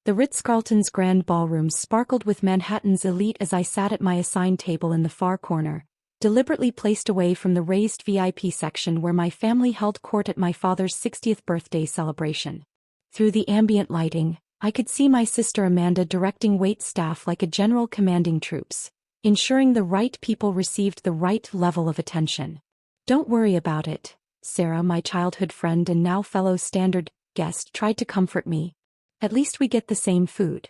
The Ritz-Carlton's grand ballroom sparkled with Manhattan's elite as I sat at my assigned table in the far corner, deliberately placed away from the raised VIP section where my family held court at my father's 60th birthday celebration. Through the ambient lighting, I could see my sister Amanda directing wait staff like a general commanding troops, ensuring the right people received the right level of attention. "Don't worry about it," Sarah, my childhood friend and now fellow standard guest, tried to comfort me. "At least we get the same food."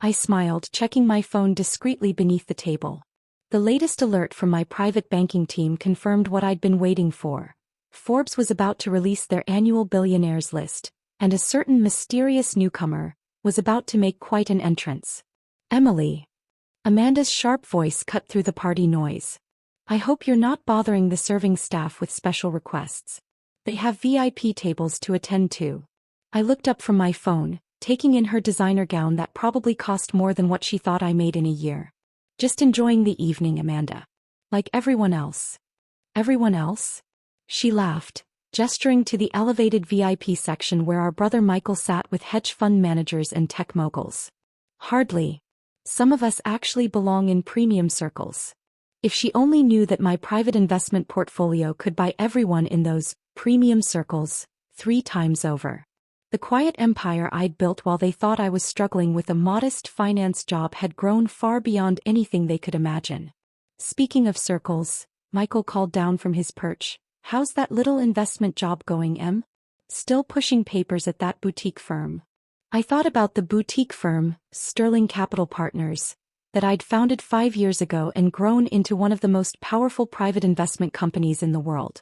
I smiled, checking my phone discreetly beneath the table. The latest alert from my private banking team confirmed what I'd been waiting for. Forbes was about to release their annual Billionaires List, and a certain mysterious newcomer was about to make quite an entrance. "Emily." Amanda's sharp voice cut through the party noise. "I hope you're not bothering the serving staff with special requests. They have VIP tables to attend to." I looked up from my phone, taking in her designer gown that probably cost more than what she thought I made in a year. "Just enjoying the evening, Amanda. Like everyone else." "Everyone else?" She laughed, gesturing to the elevated VIP section where our brother Michael sat with hedge fund managers and tech moguls. "Hardly. Some of us actually belong in premium circles." If she only knew that my private investment portfolio could buy everyone in those premium circles 3 times over. The quiet empire I'd built while they thought I was struggling with a modest finance job had grown far beyond anything they could imagine. "Speaking of circles," Michael called down from his perch, "how's that little investment job going, Em? Still pushing papers at that boutique firm?" I thought about the boutique firm, Sterling Capital Partners, that I'd founded 5 years ago and grown into one of the most powerful private investment companies in the world.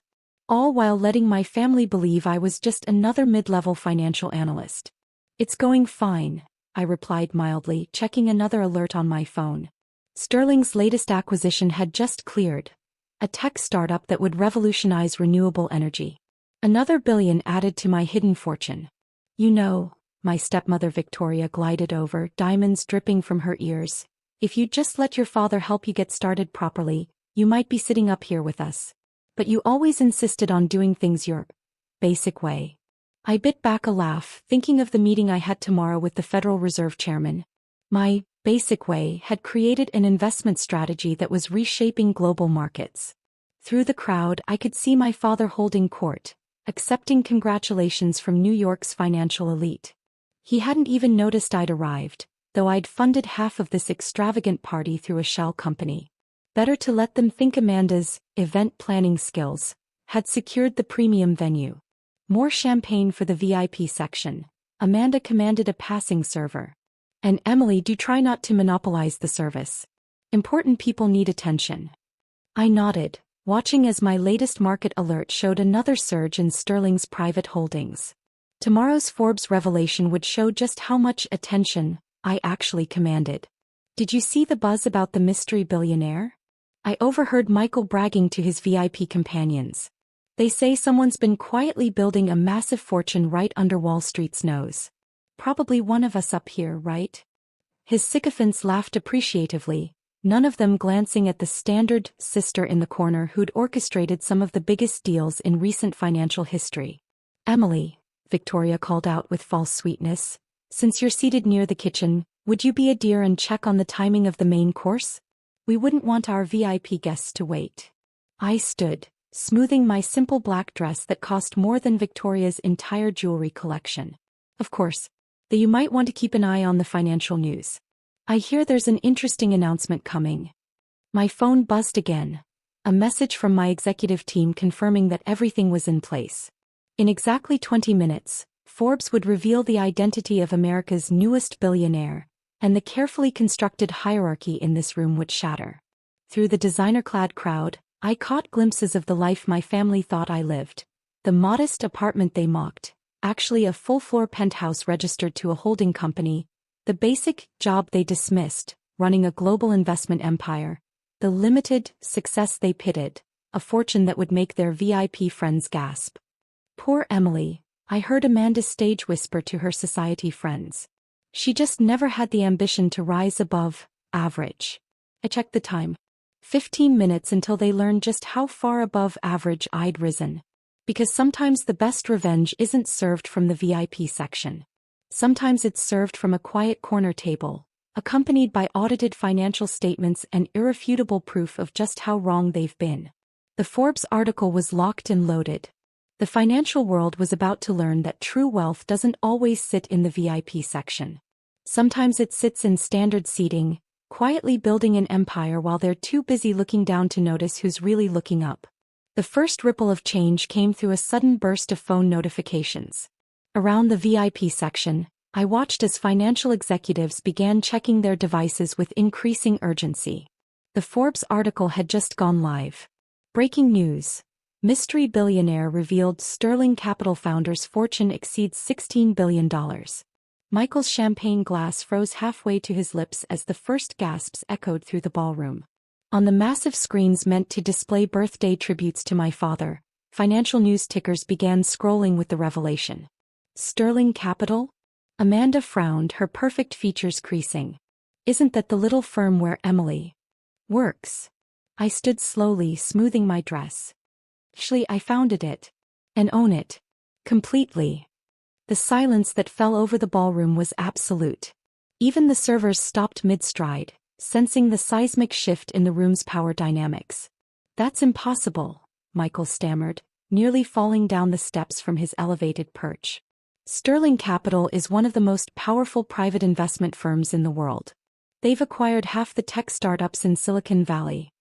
All while letting my family believe I was just another mid-level financial analyst. "It's going fine," I replied mildly, checking another alert on my phone. Sterling's latest acquisition had just cleared. A tech startup that would revolutionize renewable energy. Another billion added to my hidden fortune. "You know," my stepmother Victoria glided over, diamonds dripping from her ears, "if you'd just let your father help you get started properly, you might be sitting up here with us. But you always insisted on doing things your basic way." I bit back a laugh, thinking of the meeting I had tomorrow with the Federal Reserve Chairman. My basic way had created an investment strategy that was reshaping global markets. Through the crowd, I could see my father holding court, accepting congratulations from New York's financial elite. He hadn't even noticed I'd arrived, though I'd funded half of this extravagant party through a shell company. Better to let them think Amanda's event planning skills had secured the premium venue. More champagne for the VIP section. Amanda commanded a passing server. "And Emily, do try not to monopolize the service. Important people need attention." I nodded, watching as my latest market alert showed another surge in Sterling's private holdings. Tomorrow's Forbes revelation would show just how much attention I actually commanded. "Did you see the buzz about the mystery billionaire?" I overheard Michael bragging to his VIP companions. "They say someone's been quietly building a massive fortune right under Wall Street's nose. Probably one of us up here, right?" His sycophants laughed appreciatively, none of them glancing at the standard sister in the corner who'd orchestrated some of the biggest deals in recent financial history. "Emily," Victoria called out with false sweetness, "since you're seated near the kitchen, would you be a dear and check on the timing of the main course? We wouldn't want our VIP guests to wait." I stood, smoothing my simple black dress that cost more than Victoria's entire jewelry collection. "Of course, though you might want to keep an eye on the financial news. I hear there's an interesting announcement coming." My phone buzzed again, a message from my executive team confirming that everything was in place. In exactly 20 minutes, Forbes would reveal the identity of America's newest billionaire, and the carefully constructed hierarchy in this room would shatter. Through the designer-clad crowd, I caught glimpses of the life my family thought I lived. The modest apartment they mocked, actually a full-floor penthouse registered to a holding company. The basic job they dismissed, running a global investment empire. The limited success they pitted, a fortune that would make their VIP friends gasp. "Poor Emily," I heard Amanda stage whisper to her society friends. "She just never had the ambition to rise above average." I checked the time. 15 minutes until they learned just how far above average I'd risen. Because sometimes the best revenge isn't served from the VIP section. Sometimes it's served from a quiet corner table, accompanied by audited financial statements and irrefutable proof of just how wrong they've been. The Forbes article was locked and loaded. The financial world was about to learn that true wealth doesn't always sit in the VIP section. Sometimes it sits in standard seating, quietly building an empire while they're too busy looking down to notice who's really looking up. The first ripple of change came through a sudden burst of phone notifications. Around the VIP section, I watched as financial executives began checking their devices with increasing urgency. The Forbes article had just gone live. Breaking news. Mystery billionaire revealed Sterling Capital founder's fortune exceeds $16 billion. Michael's champagne glass froze halfway to his lips as the first gasps echoed through the ballroom. On the massive screens meant to display birthday tributes to my father, financial news tickers began scrolling with the revelation. Sterling Capital? Amanda frowned, her perfect features creasing. Isn't that the little firm where Emily works? I stood slowly, smoothing my dress. Actually, I founded it. And own it. Completely. The silence that fell over the ballroom was absolute. Even the servers stopped mid-stride, sensing the seismic shift in the room's power dynamics. That's impossible, Michael stammered, nearly falling down the steps from his elevated perch. Sterling Capital is one of the most powerful private investment firms in the world. They've acquired half the tech startups in Silicon Valley,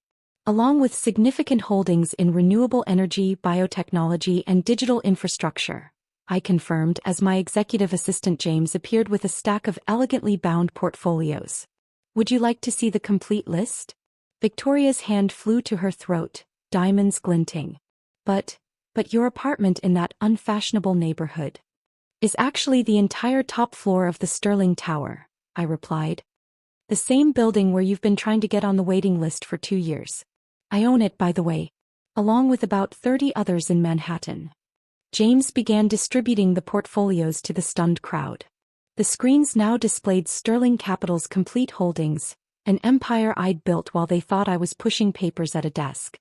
along with significant holdings in renewable energy, biotechnology, and digital infrastructure, I confirmed as my executive assistant James appeared with a stack of elegantly bound portfolios. Would you like to see the complete list? Victoria's hand flew to her throat, diamonds glinting. But your apartment in that unfashionable neighborhood is actually the entire top floor of the Sterling Tower, I replied. The same building where you've been trying to get on the waiting list for 2 years. I own it, by the way, along with about 30 others in Manhattan. James began distributing the portfolios to the stunned crowd. The screens now displayed Sterling Capital's complete holdings, an empire I'd built while they thought I was pushing papers at a desk.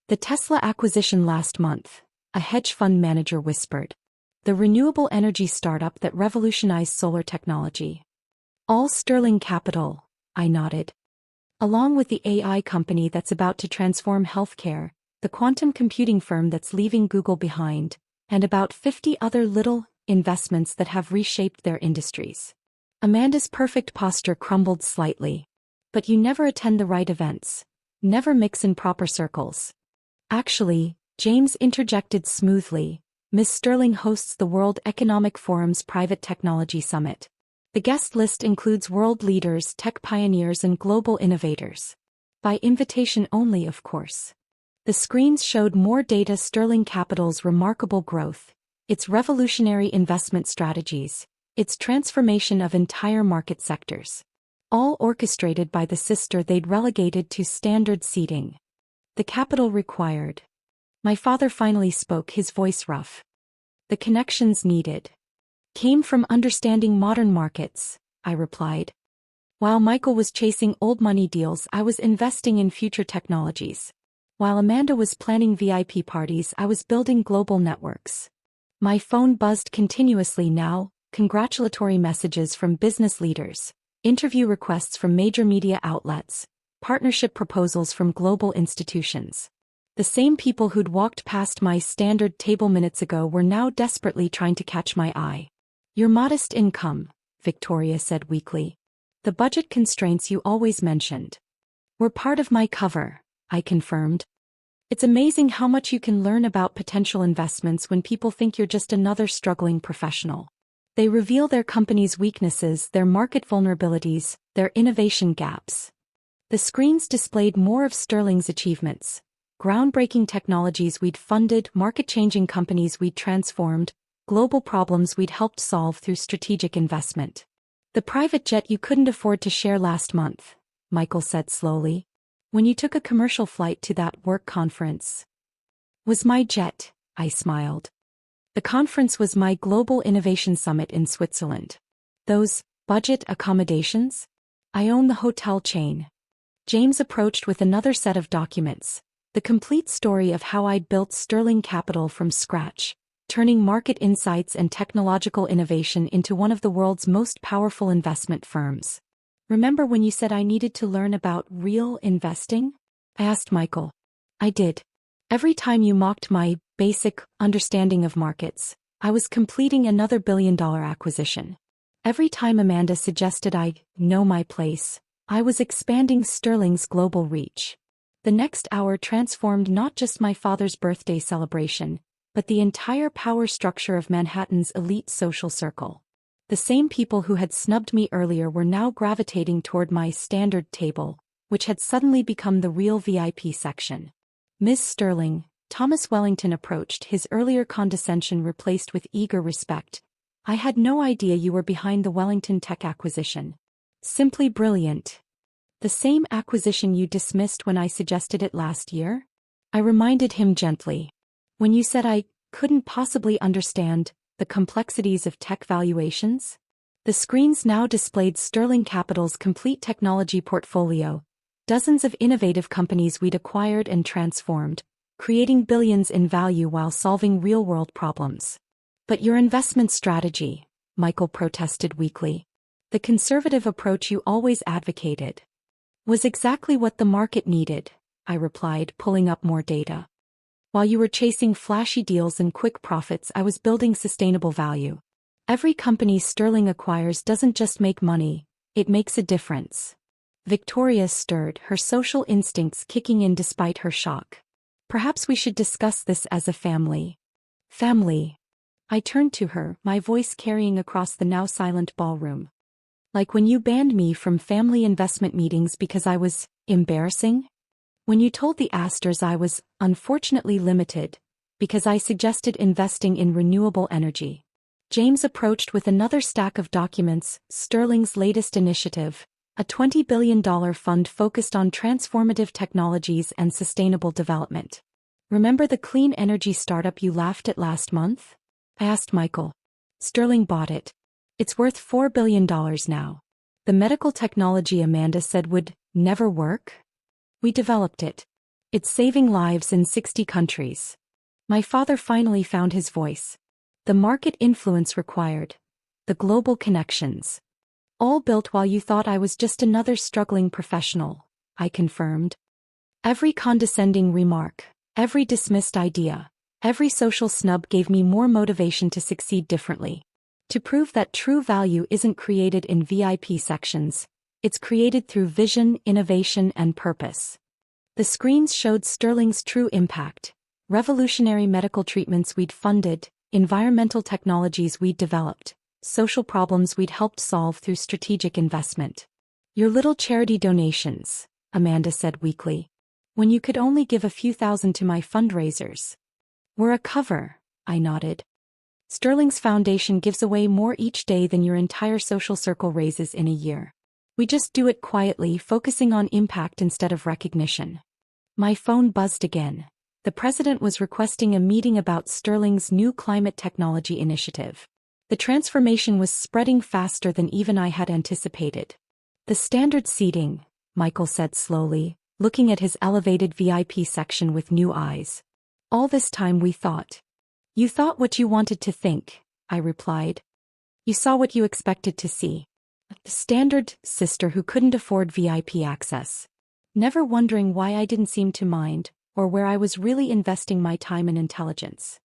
The Tesla acquisition last month, a hedge fund manager whispered. The renewable energy startup that revolutionized solar technology. All Sterling Capital, I nodded. Along with the AI company that's about to transform healthcare, the quantum computing firm that's leaving Google behind, and about 50 other little investments that have reshaped their industries. Amanda's perfect posture crumbled slightly. But you never attend the right events. Never mix in proper circles. Actually, James interjected smoothly, Ms. Sterling hosts the World Economic Forum's Private Technology Summit. The guest list includes world leaders, tech pioneers, and global innovators. By invitation only, of course. The screens showed more data: Sterling Capital's remarkable growth, its revolutionary investment strategies, its transformation of entire market sectors. All orchestrated by the sister they'd relegated to standard seating. The capital required. My father finally spoke, his voice rough. The connections needed came from understanding modern markets, I replied. While Michael was chasing old money deals, I was investing in future technologies. While Amanda was planning VIP parties, I was building global networks. My phone buzzed continuously now, congratulatory messages from business leaders, interview requests from major media outlets, partnership proposals from global institutions. The same people who'd walked past my standard table minutes ago were now desperately trying to catch my eye. Your modest income, Victoria said weakly. The budget constraints you always mentioned were part of my cover, I confirmed. It's amazing how much you can learn about potential investments when people think you're just another struggling professional. They reveal their company's weaknesses, their market vulnerabilities, their innovation gaps. The screens displayed more of Sterling's achievements. Groundbreaking technologies we'd funded, market-changing companies we'd transformed, global problems we'd helped solve through strategic investment. The private jet you couldn't afford to share last month, Michael said slowly, when you took a commercial flight to that work conference, was my jet, I smiled. The conference was my Global Innovation Summit in Switzerland. Those budget accommodations? I own the hotel chain. James approached with another set of documents. The complete story of how I'd built Sterling Capital from scratch, turning market insights and technological innovation into one of the world's most powerful investment firms. Remember when you said I needed to learn about real investing? I asked Michael. I did. Every time you mocked my basic understanding of markets, I was completing another billion-dollar acquisition. Every time Amanda suggested I know my place, I was expanding Sterling's global reach. The next hour transformed not just my father's birthday celebration, but the entire power structure of Manhattan's elite social circle. The same people who had snubbed me earlier were now gravitating toward my standard table, which had suddenly become the real VIP section. Miss Sterling, Thomas Wellington approached, his earlier condescension replaced with eager respect. I had no idea you were behind the Wellington Tech acquisition. Simply brilliant. The same acquisition you dismissed when I suggested it last year? I reminded him gently. When you said I couldn't possibly understand the complexities of tech valuations? The screens now displayed Sterling Capital's complete technology portfolio, dozens of innovative companies we'd acquired and transformed, creating billions in value while solving real-world problems. But your investment strategy, Michael protested weakly. The conservative approach you always advocated. Was exactly what the market needed, I replied, pulling up more data. While you were chasing flashy deals and quick profits, I was building sustainable value. Every company Sterling acquires doesn't just make money, it makes a difference. Victoria stirred, her social instincts kicking in despite her shock. Perhaps we should discuss this as a family. Family. I turned to her, my voice carrying across the now silent ballroom. Like when you banned me from family investment meetings because I was embarrassing? When you told the Astors I was, unfortunately, limited, because I suggested investing in renewable energy. James approached with another stack of documents, Sterling's latest initiative, a $20 billion fund focused on transformative technologies and sustainable development. Remember the clean energy startup you laughed at last month? I asked Michael. Sterling bought it. It's worth $4 billion now. The medical technology Amanda said would never work? We developed it. It's saving lives in 60 countries. My father finally found his voice. The market influence required. The global connections. All built while you thought I was just another struggling professional, I confirmed. Every condescending remark, every dismissed idea, every social snub gave me more motivation to succeed differently. To prove that true value isn't created in VIP sections, it's created through vision, innovation, and purpose. The screens showed Sterling's true impact. Revolutionary medical treatments we'd funded, environmental technologies we'd developed, social problems we'd helped solve through strategic investment. Your little charity donations, Amanda said weakly. When you could only give a few thousand to my fundraisers. We're a cover, I nodded. Sterling's foundation gives away more each day than your entire social circle raises in a year. We just do it quietly, focusing on impact instead of recognition. My phone buzzed again. The president was requesting a meeting about Sterling's new climate technology initiative. The transformation was spreading faster than even I had anticipated. The standard seating, Michael said slowly, looking at his elevated VIP section with new eyes. All this time we thought. You thought what you wanted to think, I replied. You saw what you expected to see. The standard sister who couldn't afford VIP access. Never wondering why I didn't seem to mind, or where I was really investing my time and intelligence.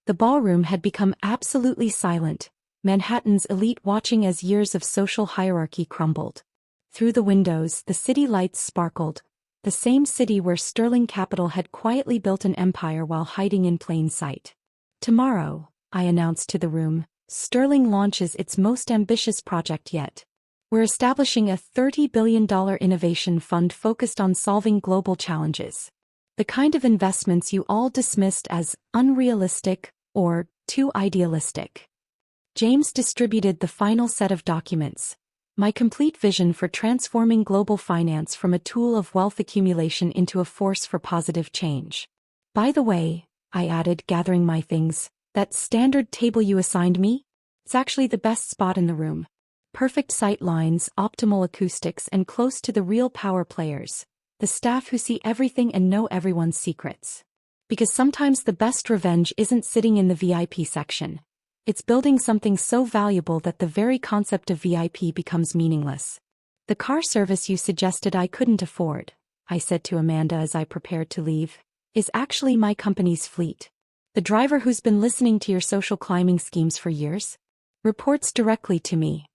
The ballroom had become absolutely silent, Manhattan's elite watching as years of social hierarchy crumbled. Through the windows, the city lights sparkled, the same city where Sterling Capital had quietly built an empire while hiding in plain sight. Tomorrow, I announced to the room, Sterling launches its most ambitious project yet. We're establishing a $30 billion innovation fund focused on solving global challenges. The kind of investments you all dismissed as unrealistic or too idealistic. James distributed the final set of documents. My complete vision for transforming global finance from a tool of wealth accumulation into a force for positive change. By the way, I added, gathering my things, that standard table you assigned me? It's actually the best spot in the room. Perfect sight lines, optimal acoustics, and close to the real power players, the staff who see everything and know everyone's secrets. Because sometimes the best revenge isn't sitting in the VIP section. It's building something so valuable that the very concept of VIP becomes meaningless. The car service you suggested I couldn't afford, I said to Amanda as I prepared to leave, is actually my company's fleet. The driver who's been listening to your social climbing schemes for years reports directly to me.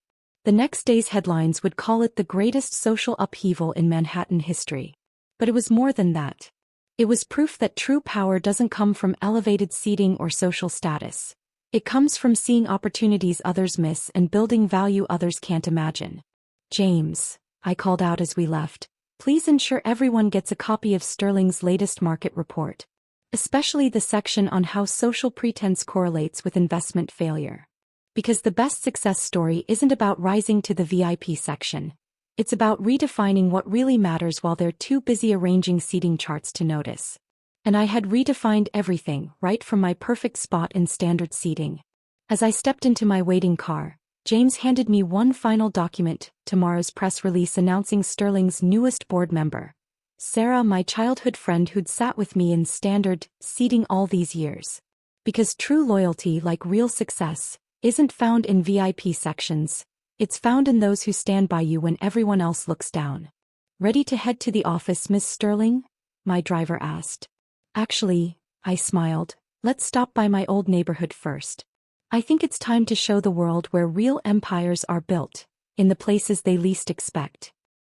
The next day's headlines would call it the greatest social upheaval in Manhattan history. But it was more than that. It was proof that true power doesn't come from elevated seating or social status. It comes from seeing opportunities others miss and building value others can't imagine. James, I called out as we left, please ensure everyone gets a copy of Sterling's latest market report. Especially the section on how social pretense correlates with investment failure. Because the best success story isn't about rising to the VIP section. It's about redefining what really matters while they're too busy arranging seating charts to notice. And I had redefined everything, right from my perfect spot in standard seating. As I stepped into my waiting car, James handed me one final document, tomorrow's press release announcing Sterling's newest board member. Sarah, my childhood friend who'd sat with me in standard seating all these years. Because true loyalty, like real success, isn't found in VIP sections. It's found in those who stand by you when everyone else looks down. Ready to head to the office, Miss Sterling? My driver asked. Actually, I smiled, let's stop by my old neighborhood first. I think it's time to show the world where real empires are built, in the places they least expect.